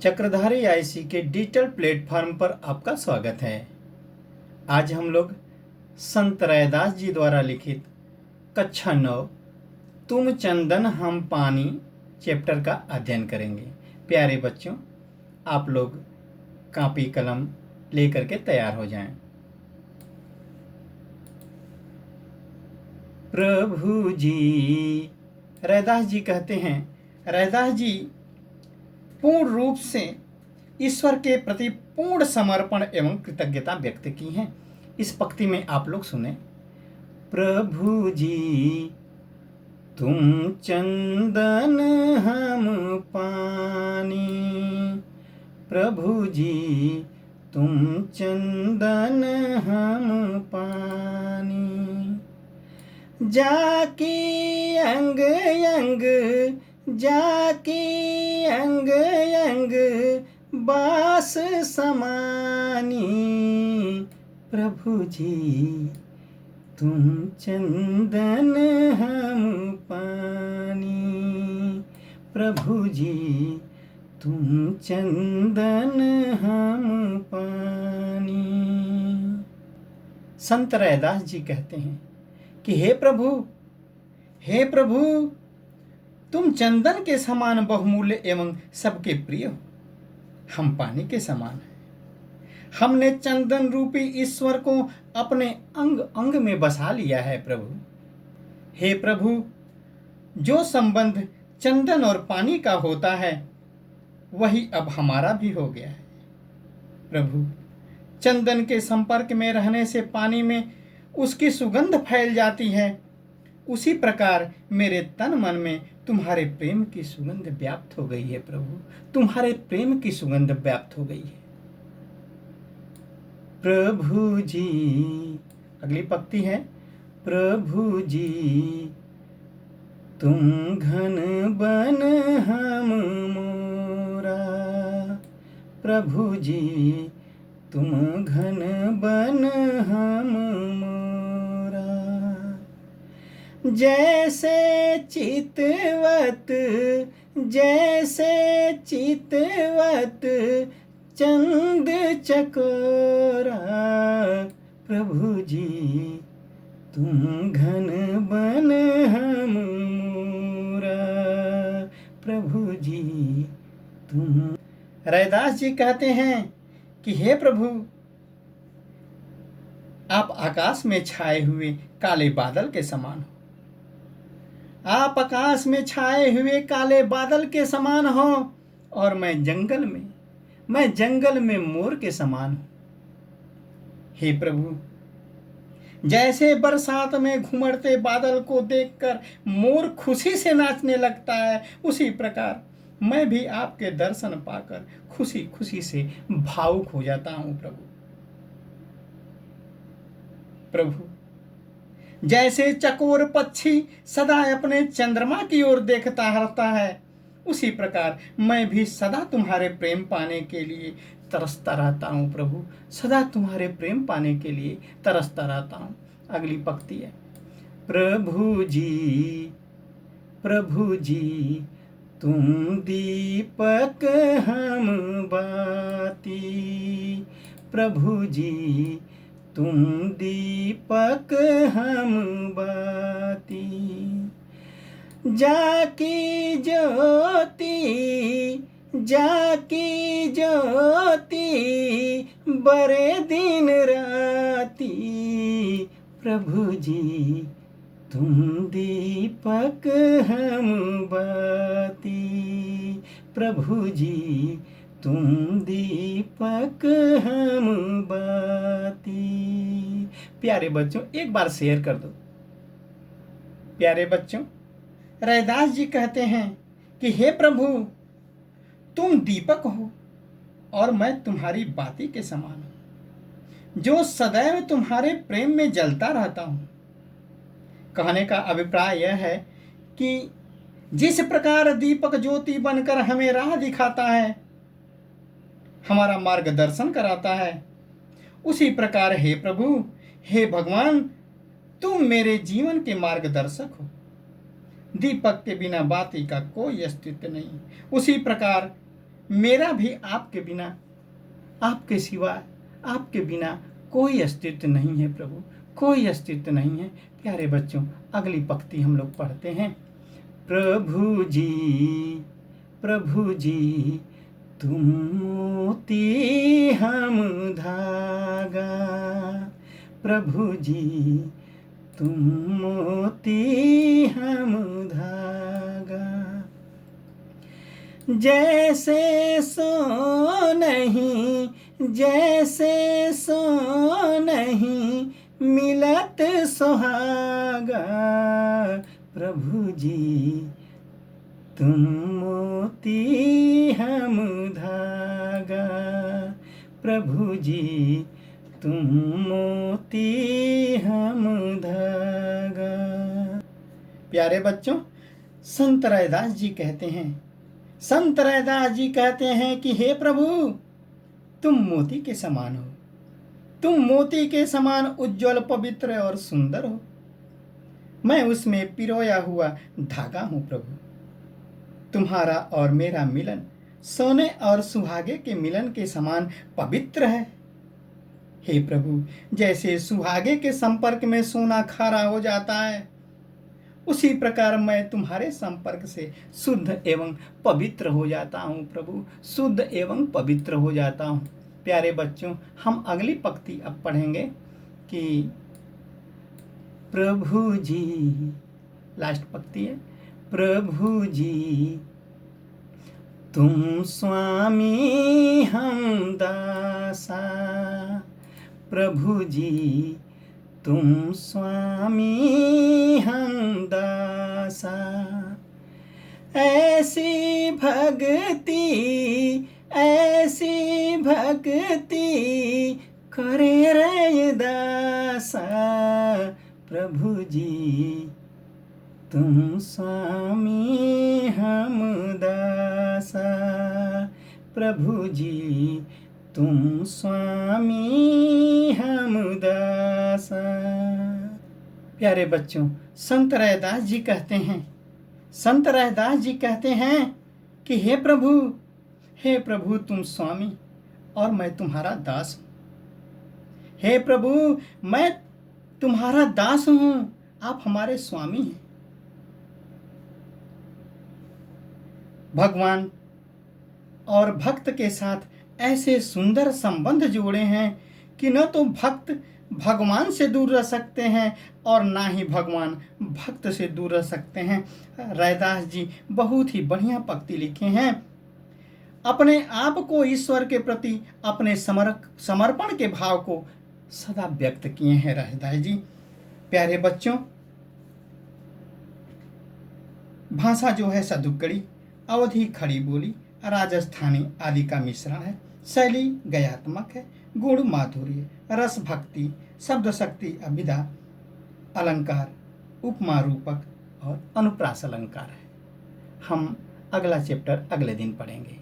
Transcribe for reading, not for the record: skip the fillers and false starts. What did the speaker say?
चक्रधारी IC के digital platform पर आपका स्वागत है। आज हम लोग संत रैदास जी द्वारा लिखित कक्षा 9 तुम चंदन हम पानी चैप्टर का अध्ययन करेंगे। प्यारे बच्चों, आप लोग कॉपी कलम लेकर के तैयार हो जाएं। प्रभु जी, रैदास जी कहते हैं, रैदास जी पूर्ण रूप से ईश्वर के प्रति पूर्ण समर्पण एवं कृतज्ञता व्यक्त की है। इस पंक्ति में आप लोग सुने। प्रभु जी तुम चंदन हम पानी, प्रभु जी तुम चंदन हम पानी, जाकी अंग अंग जाकी अंग अंग बास समानी, प्रभु जी तुम चंदन हम पानी, प्रभु जी तुम चंदन हम पानी। संत रैदास जी कहते हैं कि हे प्रभु तुम चंदन के समान बहुमूल्य एवं सबके प्रिय हो, हम पानी के समान हैं। हमने चंदन रूपी ईश्वर को अपने अंग अंग में बसा लिया है प्रभु। हे प्रभु, जो संबंध चंदन और पानी का होता है वही अब हमारा भी हो गया है। प्रभु, चंदन के संपर्क में रहने से पानी में उसकी सुगंध फैल जाती है, उसी प्रकार मेरे तन मन में तुम्हारे प्रेम की सुगंध व्याप्त हो गई है। प्रभु, तुम्हारे प्रेम की सुगंध व्याप्त हो गई है। प्रभु जी, अगली पंक्ति है, प्रभु जी तुम घन बन हम मोरा, प्रभु जी तुम घन बन हम मोरा, जैसे चितवत चंद चकोरा, प्रभु जी तुम घन बन हम मोरा, प्रभु जी तुम। रैदास जी कहते हैं कि हे प्रभु, आप आकाश में छाए हुए काले बादल के समान हो। आप आकाश में छाए हुए काले बादल के समान हो और मैं जंगल में मोर के समान हूं। हे प्रभु, जैसे बरसात में घुमड़ते बादल को देखकर मोर खुशी से नाचने लगता है, उसी प्रकार मैं भी आपके दर्शन पाकर खुशी खुशी से भावुक हो जाता हूं। प्रभु, जैसे चकोर पक्षी सदा अपने चंद्रमा की ओर देखता रहता है, उसी प्रकार मैं भी सदा तुम्हारे प्रेम पाने के लिए तरसता रहता हूँ। प्रभु, सदा तुम्हारे प्रेम पाने के लिए तरसता रहता हूँ। अगली पंक्ति है, प्रभु जी तुम दीपक हम बाती, प्रभु जी तुम दीपक हम बाती, जाकी ज्योति बरे दिन राती, प्रभु जी तुम दीपक हम बाती, प्रभु जी तुम दीपक हम बाती। प्यारे बच्चों, एक बार शेयर कर दो। प्यारे बच्चों, रैदास जी कहते हैं कि हे प्रभु, तुम दीपक हो और मैं तुम्हारी बाती के समान हूं, जो सदैव तुम्हारे प्रेम में जलता रहता हूं। कहने का अभिप्राय यह है कि जिस प्रकार दीपक ज्योति बनकर हमें राह दिखाता है, हमारा मार्गदर्शन कराता है, उसी प्रकार हे प्रभु, हे भगवान, तुम मेरे जीवन के मार्गदर्शक हो। दीपक के बिना बाती का कोई अस्तित्व नहीं। उसी प्रकार मेरा भी आपके बिना, आपके सिवा, आपके बिना कोई अस्तित्व नहीं है प्रभु, कोई अस्तित्व नहीं है। प्यारे बच्चों, अगली पंक्ति हम लोग पढ़ते हैं। प्रभु जी, प्रभु जी, तुम मोती हम धागा, प्रभु जी तुम मोती हम धागा, जैसे सो नहीं, जैसे सो नहीं मिलत सुहागा, प्रभु जी तुम मोती हम धागा, प्रभु जी तुम मोती हम धागा। प्यारे बच्चों, संत रैदास जी कहते हैं, संत रैदास जी कहते हैं कि हे प्रभु, तुम मोती के समान हो, तुम मोती के समान उज्जवल, पवित्र और सुंदर हो। मैं उसमें पिरोया हुआ धागा हूं प्रभु। तुम्हारा और मेरा मिलन सोने और सुहागे के मिलन के समान पवित्र है। हे प्रभु, जैसे सुहागे के संपर्क में सोना खारा हो जाता है, उसी प्रकार मैं तुम्हारे संपर्क से शुद्ध एवं पवित्र हो जाता हूँ प्रभु, शुद्ध एवं पवित्र हो जाता हूँ। प्यारे बच्चों, हम अगली पंक्ति अब पढ़ेंगे कि प्रभु जी, लास्ट पंक्ति है, प्रभु जी तुम स्वामी हम दासा, प्रभु जी तुम स्वामी हम दासा, ऐसी भक्ति, ऐसी भक्ति करे रैदासा, प्रभु जी तुम स्वामी हम दासा, प्रभु जी तुम स्वामी हम दासा। प्यारे बच्चों, संत रैदास जी कहते हैं, संत रैदास जी कहते हैं कि हे प्रभु, हे प्रभु तुम स्वामी और मैं तुम्हारा दास हूँ। हे प्रभु, मैं तुम्हारा दास हूँ, आप हमारे स्वामी हैं। भगवान और भक्त के साथ ऐसे सुंदर संबंध जोड़े हैं कि न तो भक्त भगवान से दूर रह सकते हैं और ना ही भगवान भक्त से दूर रह सकते हैं। रैदास जी बहुत ही बढ़िया पंक्ति लिखे हैं। अपने आप को ईश्वर के प्रति अपने समर्पण के भाव को सदा व्यक्त किए हैं रैदास जी। प्यारे बच्चों, भाषा जो है सदुक्कड़ी, अवधी खड़ी बोली, राजस्थानी आदि का मिश्रण है। शैली गयात्मक है, गुण माधुर्य, रस भक्ति, शब्द शक्ति, अभिधा, अलंकार, उपमा रूपक और अनुप्रास अलंकार है। हम अगला चैप्टर अगले दिन पढ़ेंगे।